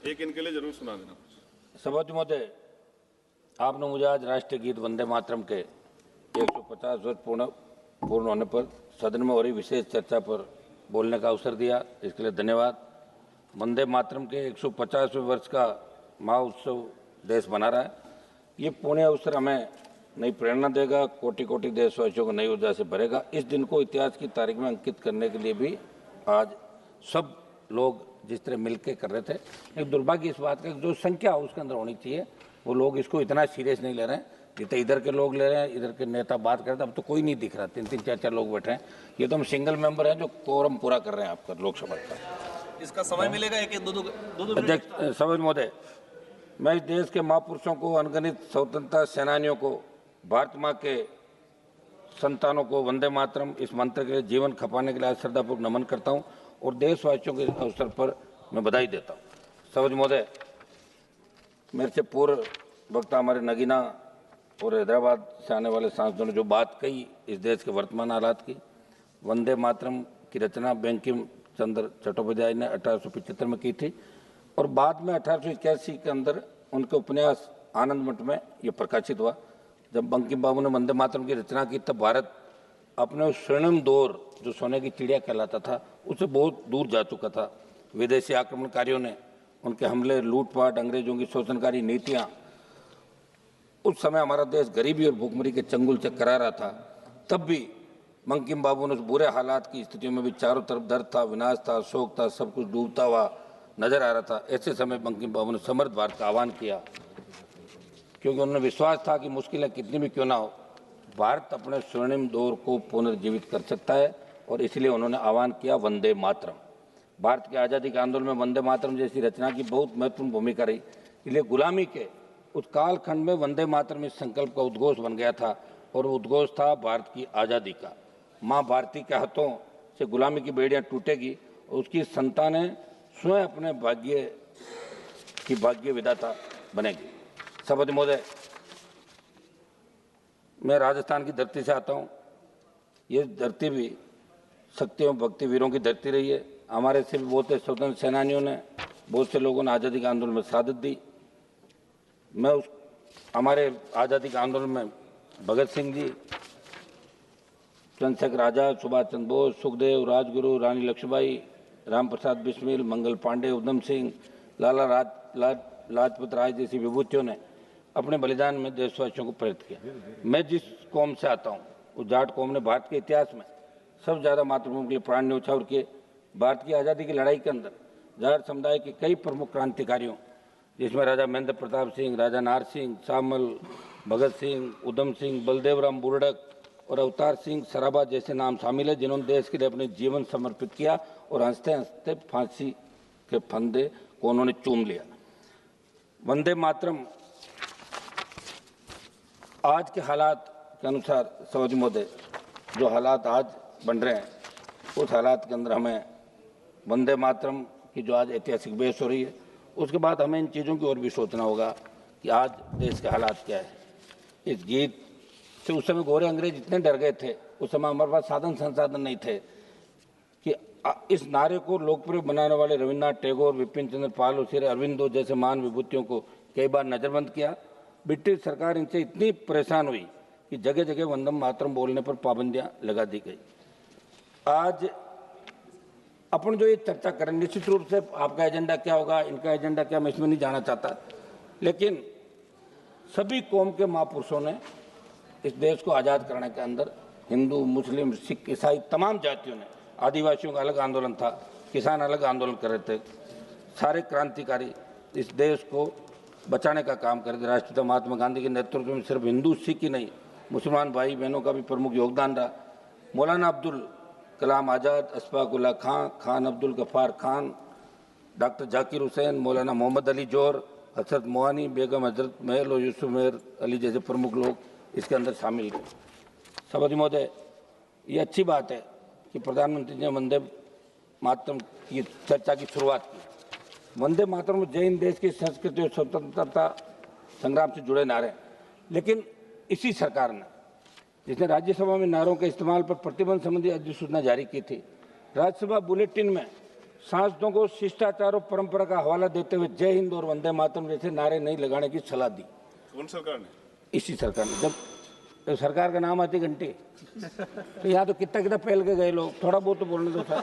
एक इनके लिए जरूर सुना देना। सभापति महोदय, आपने मुझे आज राष्ट्रीय गीत वंदे मातरम के 150 वर्ष पूर्ण होने पर सदन में हो रही विशेष चर्चा पर बोलने का अवसर दिया, इसके लिए धन्यवाद। वंदे मातरम के 150वें वर्ष का महोत्सव देश मना रहा है। ये पुण्य अवसर हमें नई प्रेरणा देगा, कोटि कोटि देशवासियों को नई ऊर्जा से भरेगा। इस दिन को इतिहास की तारीख में अंकित करने के लिए भी आज सब लोग जिस तरह मिलकर कर रहे थे, एक दुर्भाग्य इस बात का जो संख्या उसके अंदर होनी चाहिए, वो लोग इसको इतना सीरियस नहीं ले रहे हैं जितने इधर के लोग ले रहे हैं। इधर के नेता बात करते हैं, अब तो कोई नहीं दिख रहा, 3-3 4-4 लोग बैठे हैं। ये तो हम सिंगल मेंबर हैं जो कोरम पूरा कर रहे हैं आपका लोकसभा का। इसका समय मिलेगा एक दो अध्यक्ष सभापति महोदय, मैं इस देश के महापुरुषों को, अनगिनत स्वतंत्रता सेनानियों को, भारत माँ के संतानों को वंदे मातरम इस मंत्र के लिए जीवन खपाने के लिए श्रद्धापूर्वक नमन करता हूँ और देशवासियों के अवसर पर मैं बधाई देता हूँ। सभापति महोदय, मेरे से पूर्व वक्ता हमारे नगीना और हैदराबाद से आने वाले सांसदों ने जो बात कही इस देश के वर्तमान हालात की, वंदे मातरम की रचना बंकिम चंद्र चट्टोपाध्याय ने 1875 में की थी और बाद में 1881 के अंदर उनके उपन्यास आनंद मठ में ये प्रकाशित हुआ। जब बंकिम बाबू ने वंदे मातरम की रचना की तब भारत अपने उस स्वर्णिम दौर जो सोने की चिड़िया कहलाता था उससे बहुत दूर जा चुका था। विदेशी आक्रमणकारियों ने उनके हमले, लूटपाट, अंग्रेजों की शोषणकारी नीतियाँ, उस समय हमारा देश गरीबी और भूखमरी के चंगुल से करा रहा था। तब भी बंकिम बाबू ने उस बुरे हालात की स्थितियों में भी चारों तरफ दर्द था, विनाश था, शोक था, सब कुछ डूबता हुआ नजर आ रहा था। ऐसे समय बंकिम बाबू ने समर्थ भारत का आह्वान किया, क्योंकि उन्होंने विश्वास था कि मुश्किलें कितनी भी क्यों ना हो, भारत अपने स्वर्णिम दौर को पुनर्जीवित कर सकता है और इसलिए उन्होंने आह्वान किया वंदे मातरम। भारत की आज़ादी के आंदोलन में वंदे मातरम जैसी रचना की बहुत महत्वपूर्ण भूमिका रही। इसलिए गुलामी के उस कालखंड में वंदे मातरम इस संकल्प का उद्घोष बन गया था और वो उद्घोष था भारत की आज़ादी का। माँ भारती के हाथों से गुलामी की बेड़ियाँ टूटेगी और उसकी संतानें स्वयं अपने भाग्य विधाता बनेगी। सभापति महोदय, मैं राजस्थान की धरती से आता हूँ। ये धरती भी शक्ति एवं भक्ति वीरों की धरती रही है। हमारे से भी बहुत से स्वतंत्र सेनानियों ने, बहुत से लोगों ने आज़ादी के आंदोलन में शहादत दी। मैं हमारे आज़ादी के आंदोलन में भगत सिंह जी, चंद्रशेखर आजाद, सुभाष चंद्र बोस, सुखदेव, राजगुरु, रानी लक्ष्मीबाई, राम प्रसाद बिस्मिल, मंगल पांडे, उधम सिंह, लाला लाजपत राय जैसी विभूतियों ने अपने बलिदान में देशवासियों को प्रेरित किया। मैं जिस कौम से आता हूँ उस जाट कौम ने भारत के इतिहास में सबसे ज़्यादा मातृभूमि के लिए प्राण न्यौछावर किए। भारत की आज़ादी की लड़ाई के अंदर जाट समुदाय के कई प्रमुख क्रांतिकारियों, जिसमें राजा महेंद्र प्रताप सिंह, राजा नार सिंह, शामल, भगत सिंह, उधम सिंह, बलदेव राम बुर्डक और अवतार सिंह सराबा जैसे नाम शामिल है, जिन्होंने देश के लिए अपने जीवन समर्पित किया और हंसते हंसते फांसी के फंदे को उन्होंने चूम लिया। वंदे मातरम आज के हालात के अनुसार, सभापति महोदय, जो हालात आज बन रहे हैं उस हालात के अंदर हमें वंदे मातरम की जो आज ऐतिहासिक बहस हो रही है उसके बाद हमें इन चीज़ों की ओर भी सोचना होगा कि आज देश के हालात क्या है। इस गीत से उस समय गोरे अंग्रेज इतने डर गए थे, उस समय हमारे पास साधन संसाधन नहीं थे कि इस नारे को लोकप्रिय बनाने वाले रविन्द्रनाथ टैगोर, विपिन चंद्र पाल और श्री अरविंदो जैसे महान विभूतियों को कई बार नजरबंद किया। ब्रिटिश सरकार इनसे इतनी परेशान हुई कि जगह जगह वंदे मातरम बोलने पर पाबंदियां लगा दी गई। आज अपन जो ये चर्चा करें, निश्चित रूप से आपका एजेंडा क्या होगा, इनका एजेंडा क्या, मैं इसमें नहीं जाना चाहता, लेकिन सभी कौम के महापुरुषों ने इस देश को आज़ाद कराने के अंदर हिंदू, मुस्लिम, सिख, ईसाई तमाम जातियों ने, आदिवासियों का अलग आंदोलन था, किसान अलग आंदोलन कर रहे थे, सारे क्रांतिकारी इस देश को बचाने का काम कर रहे थे। राष्ट्रपिता महात्मा गांधी के नेतृत्व में सिर्फ हिंदू, सिख ही नहीं, मुसलमान भाई बहनों का भी प्रमुख योगदान रहा। मौलाना अब्दुल कलाम आज़ाद, अशफाक उल्लाह खां, खान अब्दुल गफ्फार खान, डॉक्टर जाकिर हुसैन, मौलाना मोहम्मद अली जोहर, हजरत मोहानी बेगम, हजरत महल और यूसुफ मेहर अली जैसे प्रमुख लोग इसके अंदर शामिल थे। सभापति महोदय, ये अच्छी बात है कि प्रधानमंत्री ने वंदे मातरम की चर्चा की शुरुआत की। वंदे मातरम जय हिंद देश की संस्कृति और स्वतंत्रता संग्राम से जुड़े नारे, लेकिन इसी सरकार ने, जिसने राज्यसभा में नारों के इस्तेमाल पर प्रतिबंध संबंधी अधिसूचना जारी की थी, राज्यसभा बुलेटिन में सांसदों को शिष्टाचार और परंपरा का हवाला देते हुए जय हिंद और वंदे मातरम जैसे नारे नहीं लगाने की सलाह दी। कौन सरकार ने? इसी सरकार ने। जब तो सरकार का नाम आती घंटी, तो यहाँ तो कितना फैल के गए लोग, थोड़ा बहुत तो बोलने दो सर।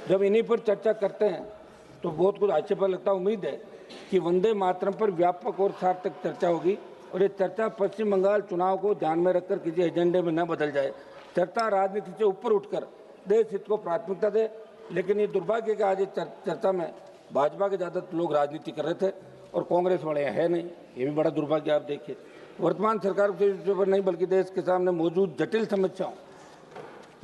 जब इन्हीं पर चर्चा करते हैं तो बहुत कुछ आक्षेप लगता है। उम्मीद है कि वंदे मातरम पर व्यापक और सार्थक चर्चा होगी और ये चर्चा पश्चिम बंगाल चुनाव को ध्यान में रखकर किसी एजेंडे में न बदल जाए। चर्चा राजनीति से ऊपर उठकर देश हित को प्राथमिकता दे। लेकिन ये दुर्भाग्य कि आज चर्चा में भाजपा के ज़्यादातर लोग राजनीति कर रहे थे और कांग्रेस वाले है नहीं। ये भी बड़ा दुर्भाग्य। आप देखिए, वर्तमान सरकार के पर नहीं बल्कि देश के सामने मौजूद जटिल समस्याओं,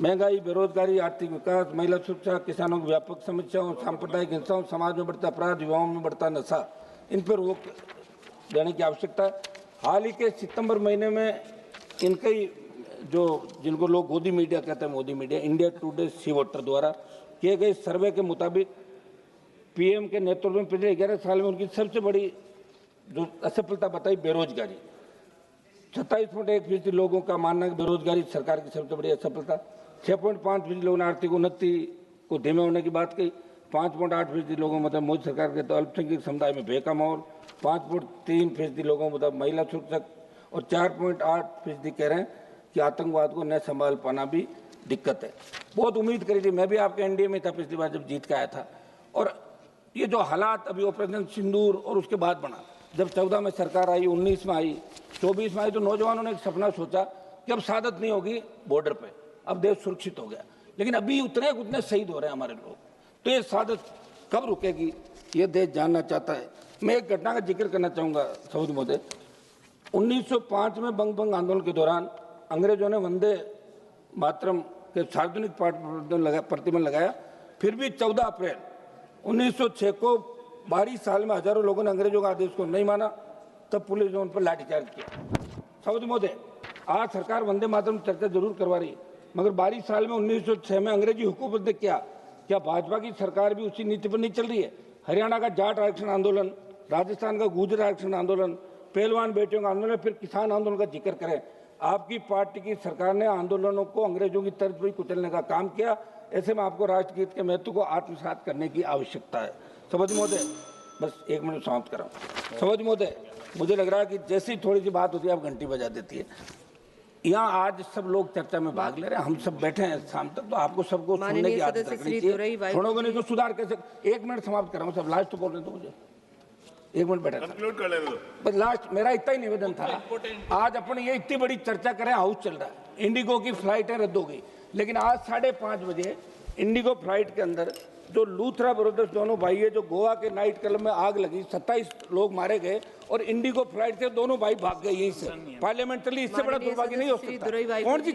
महंगाई, बेरोजगारी, आर्थिक विकास, महिला सुरक्षा, किसानों की व्यापक समस्याओं, सांप्रदायिक हिंसाओं, समाज में बढ़ता अपराध, युवाओं में बढ़ता नशा, इन पर रोक देने की आवश्यकता है। हाल ही के सितंबर महीने में इनके जो जिनको लोग गोदी मीडिया कहते हैं, मोदी मीडिया, इंडिया टुडे सी वोटर द्वारा किए गए सर्वे के मुताबिक पीएम के नेतृत्व में पिछले 11 साल में उनकी सबसे बड़ी जो असफलता बताई बेरोजगारी। 27.1% लोगों का मानना है बेरोजगारी सरकार की सबसे बड़ी असफलता। 6.5% लोगों ने आर्थिक उन्नति को धीमे होने की बात कही। 5.8% लोगों मतलब मोदी सरकार के तो अल्पसंख्यक समुदाय में भय का माहौल। 5.3% लोगों मतलब महिला सुरक्षा और 4.8% कह रहे हैं कि आतंकवाद को न संभाल पाना भी दिक्कत है। बहुत उम्मीद करी थी, मैं भी आपके एनडीए में था पिछली बार जब जीत के आया था। और ये जो हालात अभी ऑपरेशन सिंदूर और उसके बाद बना, जब 14 में सरकार आई, 19 में आई, 24 में आई, तो नौजवानों ने एक सपना सोचा कि अब शहादत नहीं होगी बॉर्डर पे, अब देश सुरक्षित हो गया। लेकिन अभी उतने शहीद हो रहे हैं हमारे लोग, तो ये शहादत कब रुकेगी ये देश जानना चाहता है। मैं एक घटना का जिक्र करना चाहूँगा सऊदी महोदय। 1905 में बंग बंग आंदोलन के दौरान अंग्रेजों ने वंदे मातरम के सार्वजनिक प्रतिबंध लगाया। फिर भी 14 अप्रैल 1906 को 22 साल में हजारों लोगों ने अंग्रेजों के आदेश को नहीं माना, तब पुलिस ने उन पर लाठीचार्ज किया। सऊदी महोदय, आज सरकार वंदे मातरम चर्चा जरूर करवा रही, मगर 22 साल में 1906 में अंग्रेजी हुकूमत ने क्या भाजपा की सरकार भी उसी नीति पर नहीं चल रही है? हरियाणा का जाट आरक्षण आंदोलन, राजस्थान का गुर्जर आरक्षण आंदोलन, पहलवान बेटियों का आंदोलन, फिर किसान आंदोलन का जिक्र करें। आपकी पार्टी की सरकार ने आंदोलनों को अंग्रेजों की तर्ज पर कुचलने का काम किया। ऐसे में आपको राष्ट्रगीत के महत्व को आत्मसात करने की आवश्यकता है। सभापति महोदय, बस 1 मिनट समाप्त कर रहा हूँ। सभापति महोदय, मुझे लग रहा है कि जैसी थोड़ी सी बात होती है आप घंटी बजा देती है। यहाँ आज सब लोग चर्चा में भाग ले रहे हैं, हम सब बैठे हैं शाम तक, तो आपको सबको सुनने की आदत रखनी चाहिए। छोड़ोगे नहीं तो सुधार कैसे? 1 मिनट समाप्त कर रहा हूँ, सब लास्ट तो बोल रहे थे मुझे। 1 मिनट बैठा कंक्लूड कर लेने दो। बस लास्ट मेरा इतना ही निवेदन था। आज अपन ये इतनी बड़ी चर्चा करें, हाउस चल रहा है, इंडिगो की फ्लाइटें रद्द हो गई, लेकिन आज 5:30 बजे इंडिगो फ्लाइट के अंदर जो लूथरा ब्रदर्स दोनों भाई है, जो गोवा के नाइट क्लब में आग लगी, 27 लोग मारे गए और इंडिगो फ्लाइट से दोनों भाई भाग गए यहीं से। पार्लियामेंट्री इससे बड़ा दुर्भाग्य नहीं हो सकता। कौन सी